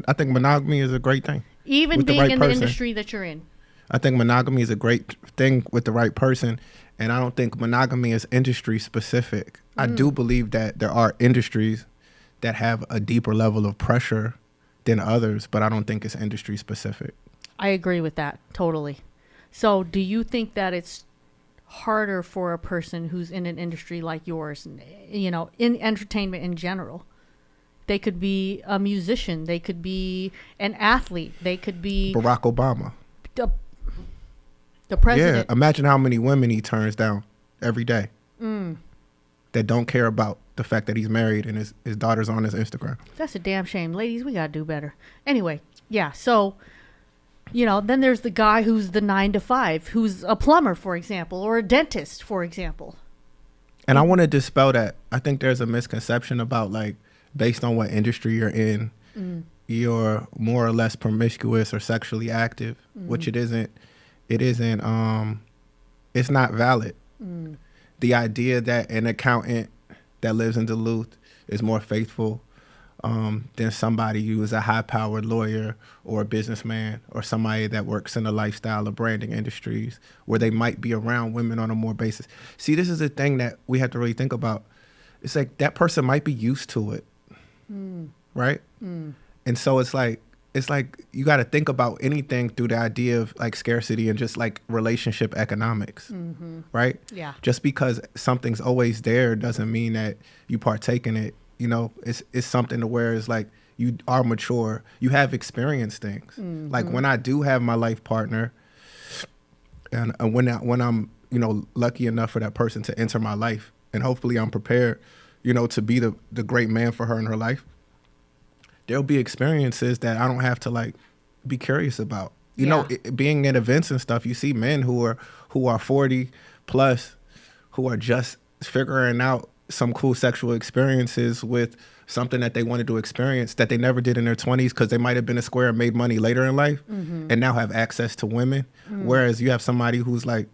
I think monogamy is a great thing Even with the being right in the person. industry that you're in. I think monogamy is a great thing with the right person. And I don't think monogamy is industry specific. I do believe that there are industries that have a deeper level of pressure than others, but I don't think it's industry specific. I agree with that totally. So, do you think that it's harder for a person who's in an industry like yours, in entertainment in general? They could be a musician, they could be an athlete, they could be Barack Obama. the, the Yeah, president. imagine how many women he turns down every day that don't care about the fact that he's married and his daughter's on his Instagram. That's a damn shame. Ladies, we got to do better. Anyway, yeah, so then there's the guy who's the 9 to 5, who's a plumber, for example, or a dentist, for example. And I want to dispel that. I think there's a misconception about, like, based on what industry you're in, you're more or less promiscuous or sexually active, which it isn't. It isn't. It's not valid. The idea that an accountant that lives in Duluth is more faithful than somebody who is a high-powered lawyer or a businessman or somebody that works in the lifestyle or branding industries where they might be around women on a more basis. See, this is a thing that we have to really think about. It's like that person might be used to it, right? And so it's like you got to think about anything through the idea of like scarcity and just like relationship economics, right? Yeah. Just because something's always there doesn't mean that you partake in it. It's something to where it's like you are mature, you have experienced things. Like when I do have my life partner, and when I'm lucky enough for that person to enter my life, and hopefully I'm prepared, to be the great man for her in her life. There'll be experiences that I don't have to like be curious about. Being at events and stuff, you see men who are 40 plus who are just figuring out some cool sexual experiences with something that they wanted to experience that they never did in their 20s because they might have been a square and made money later in life and now have access to women. Whereas you have somebody who's like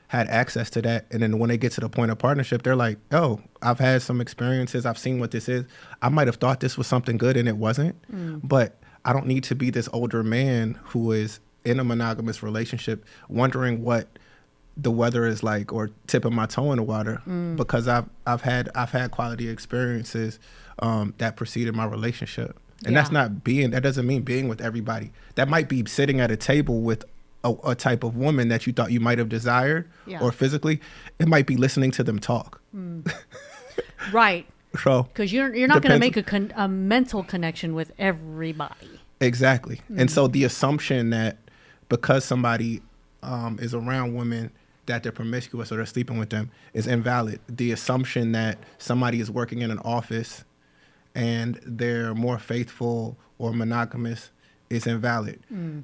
had access to that, and then when they get to the point of partnership, they're like, oh, I've had some experiences, I've seen what this is. I might have thought this was something good and it wasn't, but I don't need to be this older man who is in a monogamous relationship wondering what the weather is like or tipping my toe in the water because I've had quality experiences that preceded my relationship. And that doesn't mean being with everybody. That might be sitting at a table with a type of woman that you thought you might have desired or physically. It might be listening to them talk. Right. So because you're not going to make a mental connection with everybody. Exactly. And so the assumption that because somebody is around women that they're promiscuous or they're sleeping with them is invalid. The assumption that somebody is working in an office and they're more faithful or monogamous is invalid.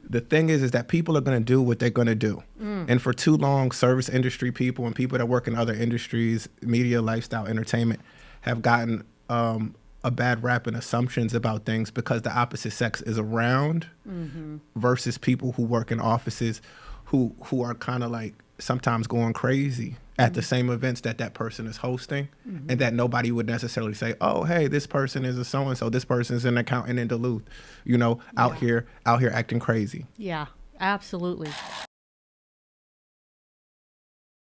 The thing is that people are going to do what they're going to do. And for too long, service industry people and people that work in other industries, media, lifestyle, entertainment, have gotten a bad rap and assumptions about things because the opposite sex is around versus people who work in offices who are kind of like sometimes going crazy at the same events that person is hosting and that nobody would necessarily say, oh, hey, this person is a so-and-so, this person is an accountant in Duluth, out here acting crazy. Yeah, absolutely.